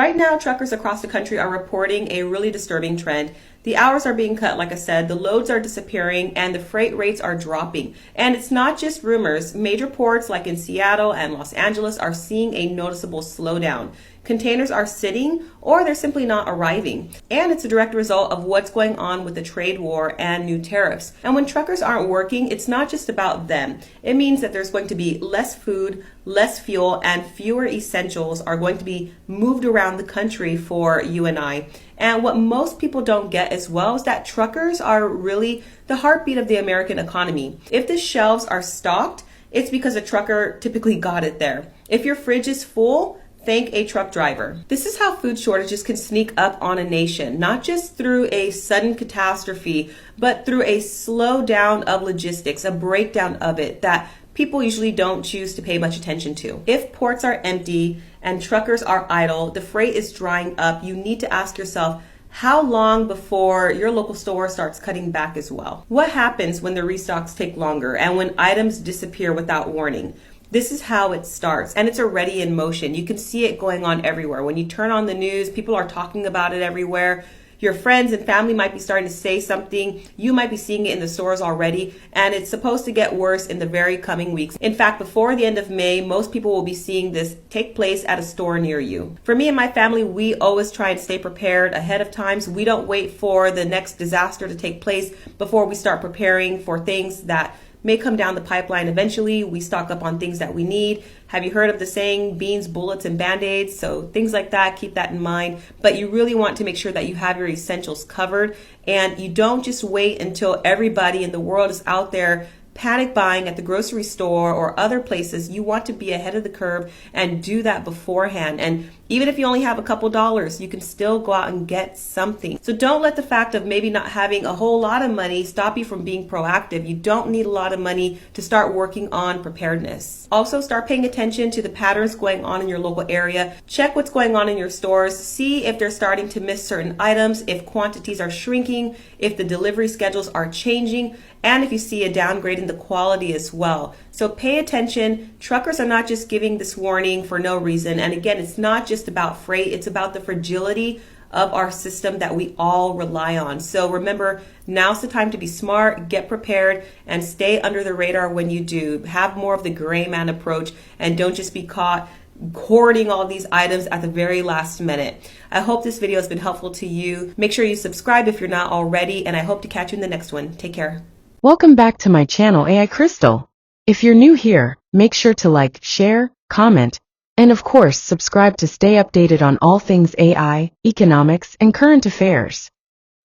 Right now, truckers across the country are reporting a really disturbing trend. The hours are being cut, like I said, the loads are disappearing, and the freight rates are dropping. And it's not just rumors. Major ports like in Seattle and Los Angeles are seeing a noticeable slowdown. Containers are sitting or they're simply not arriving. And it's a direct result of what's going on with the trade war and new tariffs. And when truckers aren't working, it's not just about them. It means that there's going to be less food, less fuel, and fewer essentials are going to be moved around the country for you and I. And what most people don't get as well is that truckers are really the heartbeat of the American economy. If the shelves are stocked, it's because a trucker typically got it there. If your fridge is full, thank a truck driver. This is how food shortages can sneak up on a nation, not just through a sudden catastrophe, but through a slowdown of logistics, a breakdown of it that people usually don't choose to pay much attention to. If ports are empty and truckers are idle, the freight is drying up, you need to ask yourself, how long before your local store starts cutting back as well? What happens when the restocks take longer and when items disappear without warning? This is how it starts, and it's already in motion. You can see it going on everywhere. When you turn on the news, people are talking about it everywhere. Your friends and family might be starting to say something. You might be seeing it in the stores already, and it's supposed to get worse in the very coming weeks. In fact, before the end of May, most people will be seeing this take place at a store near you. For me and my family, we always try and stay prepared ahead of time, so we don't wait for the next disaster to take place before we start preparing for things that may come down the pipeline eventually. We stock up on things that we need. Have you heard of the saying, beans, bullets, and band-aids? So things like that, keep that in mind. But you really want to make sure that you have your essentials covered, and you don't just wait until everybody in the world is out there panic buying at the grocery store or other places. You want to be ahead of the curve and do that beforehand. And even if you only have a couple dollars, you can still go out and get something. So don't let the fact of maybe not having a whole lot of money stop you from being proactive. You don't need a lot of money to start working on preparedness. Also, start paying attention to the patterns going on in your local area. Check what's going on in your stores. See if they're starting to miss certain items, if quantities are shrinking, if the delivery schedules are changing, and if you see a downgrade in the quality as well. So pay attention. Truckers are not just giving this warning for no reason. And again, it's not just about freight, it's about the fragility of our system that we all rely on. So remember, now's the time to be smart, get prepared, and stay under the radar when you do. Have more of the gray man approach and don't just be caught hoarding all these items at the very last minute. I hope this video has been helpful to you. Make sure you subscribe if you're not already, and I hope to catch you in the next one. Take care. Welcome back to my channel, AI Crystal. If you're new here, make sure to like, share, comment, and of course, subscribe to stay updated on all things AI, economics, and current affairs.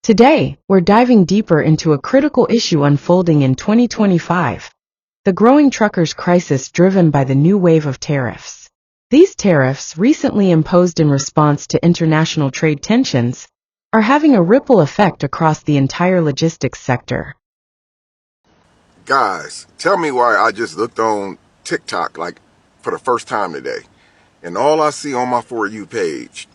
Today, we're diving deeper into a critical issue unfolding in 2025, the growing truckers' crisis driven by the new wave of tariffs. These tariffs, recently imposed in response to international trade tensions, are having a ripple effect across the entire logistics sector. Guys, tell me why I just looked on TikTok like for the first time today, and all I see on my For You page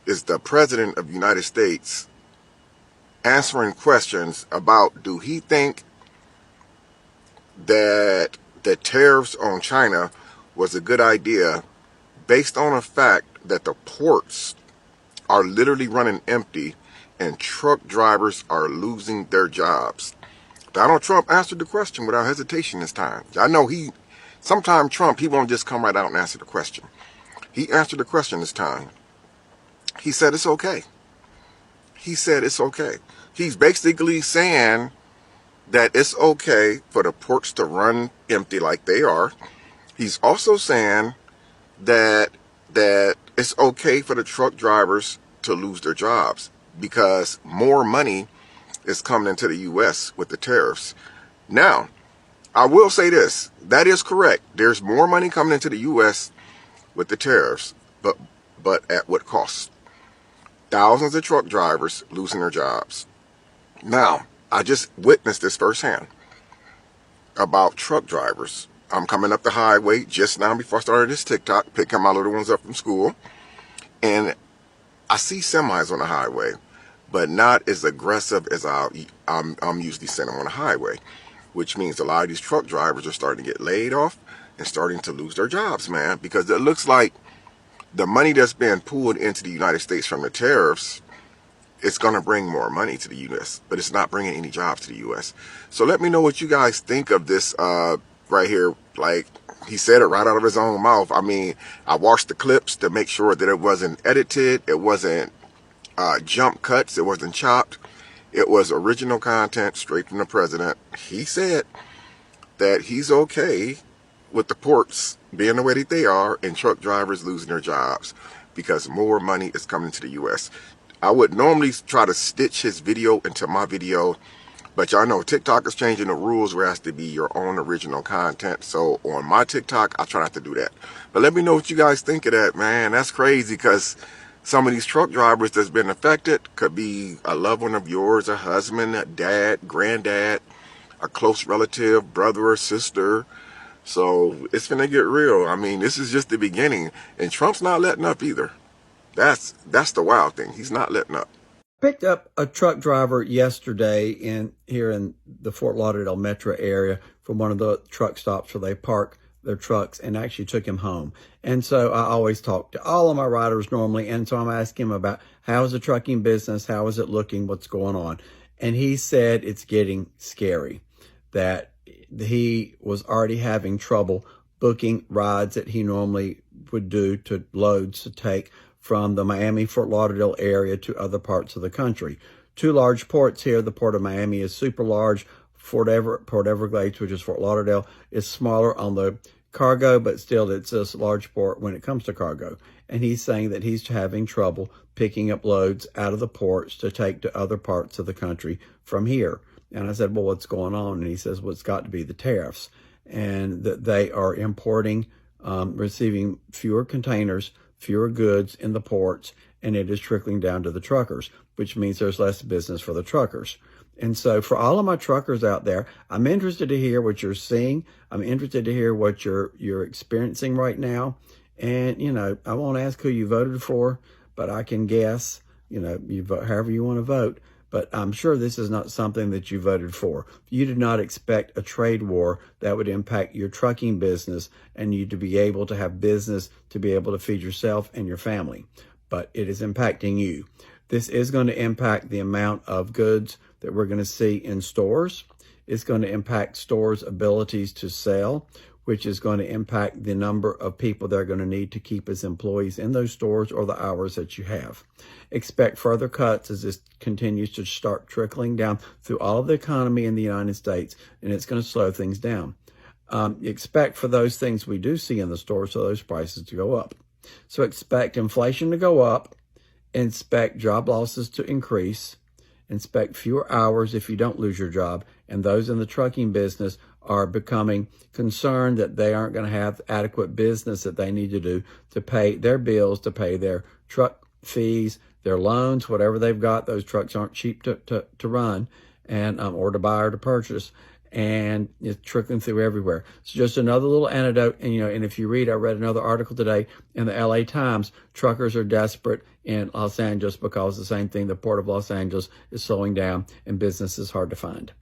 is the President of the United States answering questions about, do he think that the tariffs on China was a good idea based on the fact that the ports are literally running empty and truck drivers are losing their jobs. Donald Trump answered the question without hesitation this time. I know sometimes Trump, he won't just come right out and answer the question. He answered the question this time. He said it's okay. He said it's okay. He's basically saying that it's okay for the ports to run empty like they are. He's also saying that it's okay for the truck drivers to lose their jobs because more money is coming into the U.S. with the tariffs. Now, I will say this. That is correct. There's more money coming into the U.S. with the tariffs, but at what cost? Thousands of truck drivers losing their jobs. Now, I just witnessed this firsthand about truck drivers. I'm coming up the highway just now before I started this TikTok, picking my little ones up from school, and I see semis on the highway, but not as aggressive as I'm usually seeing them on the highway, which means a lot of these truck drivers are starting to get laid off and starting to lose their jobs, man, because it looks like the money that's being pulled into the United States from the tariffs, it's going to bring more money to the U.S., but it's not bringing any jobs to the U.S. So let me know what you guys think of this right here. Like, he said it right out of his own mouth. I mean, I watched the clips to make sure that it wasn't edited. It wasn't jump cuts. It wasn't chopped. It was original content straight from the president. He said that he's okay with the ports being the way that they are and truck drivers losing their jobs because more money is coming to the U.S. I would normally try to stitch his video into my video, but y'all know TikTok is changing the rules where it has to be your own original content. So on my TikTok, I try not to do that. But let me know what you guys think of that, man. That's crazy because some of these truck drivers that's been affected could be a loved one of yours, a husband, a dad, granddad, a close relative, brother or sister. So it's gonna get real. I mean, this is just the beginning, and Trump's not letting up either. That's the wild thing. He's not letting up. Picked up a truck driver yesterday here in the Fort Lauderdale metro area from one of the truck stops where they park their trucks, and actually took him home. And so I always talk to all of my riders normally, and so I'm asking him about how's the trucking business, how is it looking, what's going on. And he said it's getting scary, that he was already having trouble booking rides that he normally would do to loads to take from the Miami, Fort Lauderdale area to other parts of the country. Two large ports here. The Port of Miami is super large. Port Everglades, which is Fort Lauderdale, is smaller on the cargo, but still it's a large port when it comes to cargo. And he's saying that he's having trouble picking up loads out of the ports to take to other parts of the country from here. And I said, well, what's going on? And he says, well, it's got to be the tariffs, and that they are importing, receiving fewer containers, fewer goods in the ports, and it is trickling down to the truckers, which means there's less business for the truckers. And so for all of my truckers out there, I'm interested to hear what you're seeing. I'm interested to hear what you're experiencing right now. And, you know, I won't ask who you voted for, but I can guess, you know, you vote however you want to vote. But I'm sure this is not something that you voted for. You did not expect a trade war that would impact your trucking business and you to be able to have business to be able to feed yourself and your family. But it is impacting you. This is going to impact the amount of goods that we're going to see in stores. It's going to impact stores' abilities to sell, which is going to impact the number of people they're going to need to keep as employees in those stores or the hours that you have. Expect further cuts as this continues to start trickling down through all of the economy in the United States, and it's going to slow things down. Expect for those things we do see in the stores, so those prices to go up. So expect inflation to go up, expect job losses to increase, expect fewer hours if you don't lose your job, and those in the trucking business are becoming concerned that they aren't going to have adequate business that they need to do to pay their bills, to pay their truck fees, their loans, whatever they've got. Those trucks aren't cheap to run and or to buy or to purchase, and it's trickling through everywhere. It's just another little antidote. And, you know, and if you read, I read another article today in the LA Times, truckers are desperate in Los Angeles because the same thing, the Port of Los Angeles is slowing down and business is hard to find.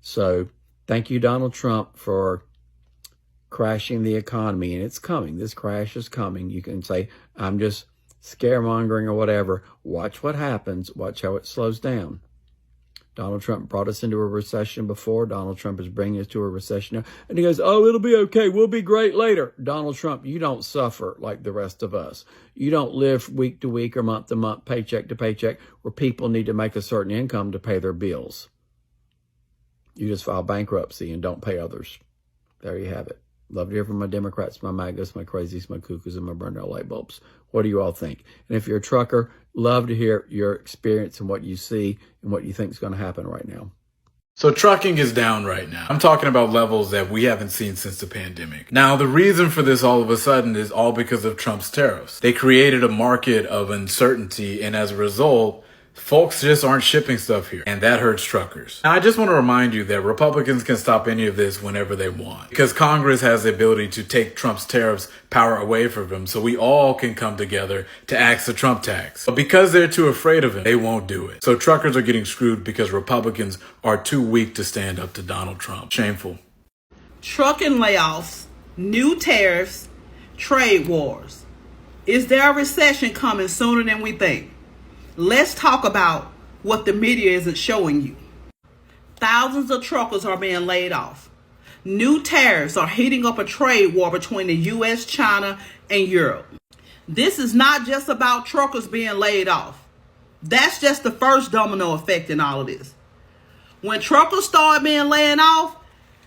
So thank you, Donald Trump, for crashing the economy. And it's coming. This crash is coming. You can say, I'm just scaremongering or whatever. Watch what happens. Watch how it slows down. Donald Trump brought us into a recession before. Donald Trump is bringing us to a recession now. And he goes, oh, it'll be okay. We'll be great later. Donald Trump, you don't suffer like the rest of us. You don't live week to week or month to month, paycheck to paycheck, where people need to make a certain income to pay their bills. You just file bankruptcy and don't pay others. There you have it. Love to hear from my Democrats, my MAGAs, my crazies, my cuckoos, and my burned out light bulbs. What do you all think? And if you're a trucker, love to hear your experience and what you see and what you think is going to happen right now. So trucking is down right now. I'm talking about levels that we haven't seen since the pandemic. Now, the reason for this all of a sudden is all because of Trump's tariffs. They created a market of uncertainty, and as a result, folks just aren't shipping stuff here, and that hurts truckers. Now, I just want to remind you that Republicans can stop any of this whenever they want, because Congress has the ability to take Trump's tariffs power away from them, so we all can come together to axe the Trump tax. But because they're too afraid of him, they won't do it. So truckers are getting screwed because Republicans are too weak to stand up to Donald Trump. Shameful. Trucking layoffs, new tariffs, trade wars. Is there a recession coming sooner than we think? Let's talk about what the media isn't showing you. Thousands of truckers are being laid off. New tariffs are heating up a trade war between the US, China, and Europe. This is not just about truckers being laid off. That's just the first domino effect in all of this. When truckers start being laid off,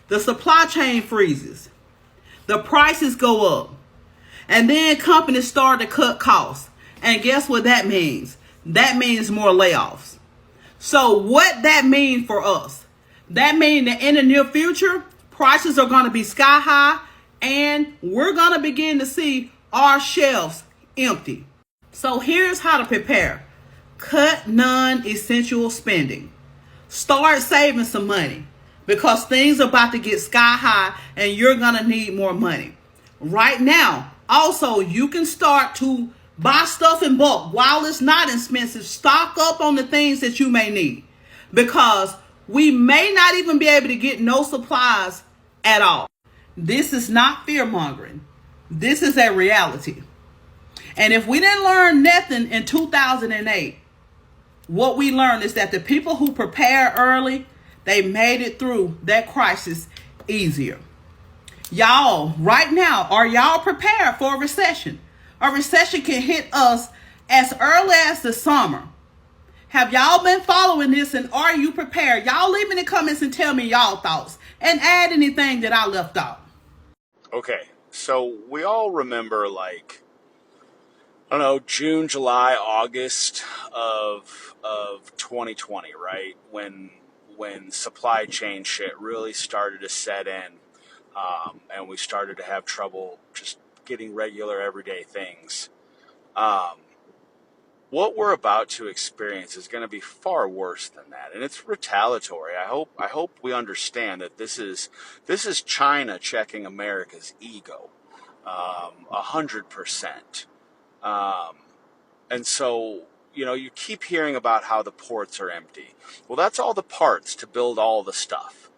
the supply chain freezes. The prices go up. And then companies start to cut costs. And guess what that means? That means more layoffs. So what that means for us? That means that in the near future, prices are going to be sky high and we're going to begin to see our shelves empty. So here's how to prepare. Cut non-essential spending. Start saving some money because things are about to get sky high and you're going to need more money. Right now, also, you can start to buy stuff in bulk. While it's not expensive, stock up on the things that you may need because we may not even be able to get no supplies at all. This is not fear-mongering. This is a reality. And if we didn't learn nothing in 2008, what we learned is that the people who prepare early, they made it through that crisis easier. Y'all, right now, are y'all prepared for a recession? A recession can hit us as early as the summer. Have y'all been following this and are you prepared? Y'all leave in the comments and tell me y'all thoughts and add anything that I left out. Okay, so we all remember I don't know, June, July, August of 2020, right? When supply chain shit really started to set in, and we started to have trouble just getting regular everyday things. What we're about to experience is going to be far worse than that, and it's retaliatory. I hope we understand that this is China checking America's ego, 100%. And so, you keep hearing about how the ports are empty. Well, that's all the parts to build all the stuff.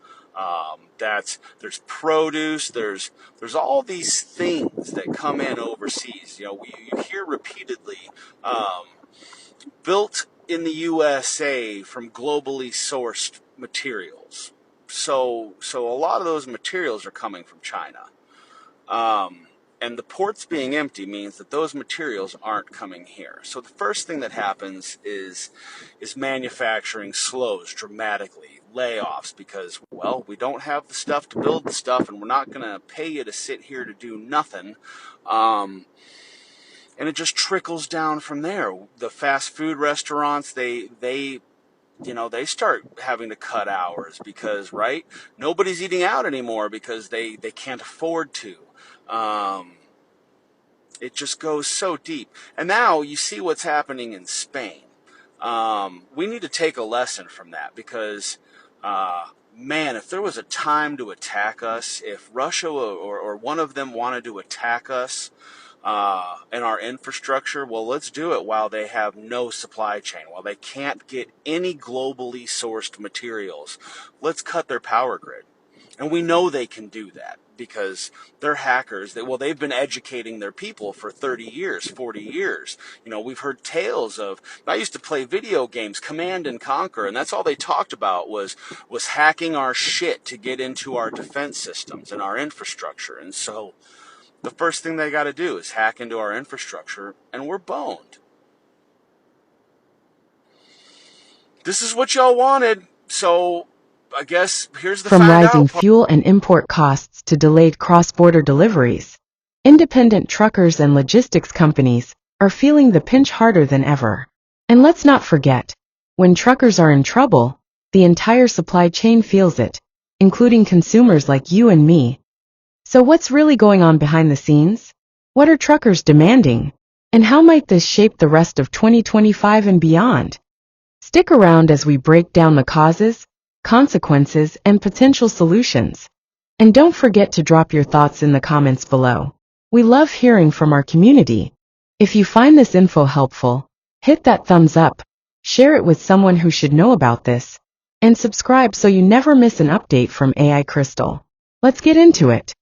There's produce, there's all these things that come in overseas. You hear repeatedly, built in the USA from globally sourced materials. So a lot of those materials are coming from China. And the ports being empty means that those materials aren't coming here. So the first thing that happens is manufacturing slows dramatically, layoffs, because, well, we don't have the stuff to build the stuff, and we're not going to pay you to sit here to do nothing. And it just trickles down from there. The fast food restaurants, they start having to cut hours because, right, nobody's eating out anymore because they can't afford to. It just goes so deep. And now you see what's happening in Spain. We need to take a lesson from that because, man, if there was a time to attack us, if Russia or one of them wanted to attack us and our infrastructure, well, let's do it while they have no supply chain, while they can't get any globally sourced materials. Let's cut their power grid. And we know they can do that because they're hackers. They've been educating their people for 30 years, 40 years. We've heard tales of, I used to play video games, Command and Conquer, and that's all they talked about was hacking our shit to get into our defense systems and our infrastructure. And so the first thing they got to do is hack into our infrastructure, and we're boned. This is what y'all wanted, so I guess here's the From find rising out part. fuel and import costs to delayed cross-border deliveries, independent truckers and logistics companies are feeling the pinch harder than ever. And let's not forget, when truckers are in trouble, the entire supply chain feels it, including consumers like you and me. So what's really going on behind the scenes? What are truckers demanding? And how might this shape the rest of 2025 and beyond? Stick around as we break down the causes, consequences, and potential solutions. And don't forget to drop your thoughts in the comments below. We love hearing from our community. If you find this info helpful, hit that thumbs up, share it with someone who should know about this, and subscribe so you never miss an update from AI Crystal. Let's get into it.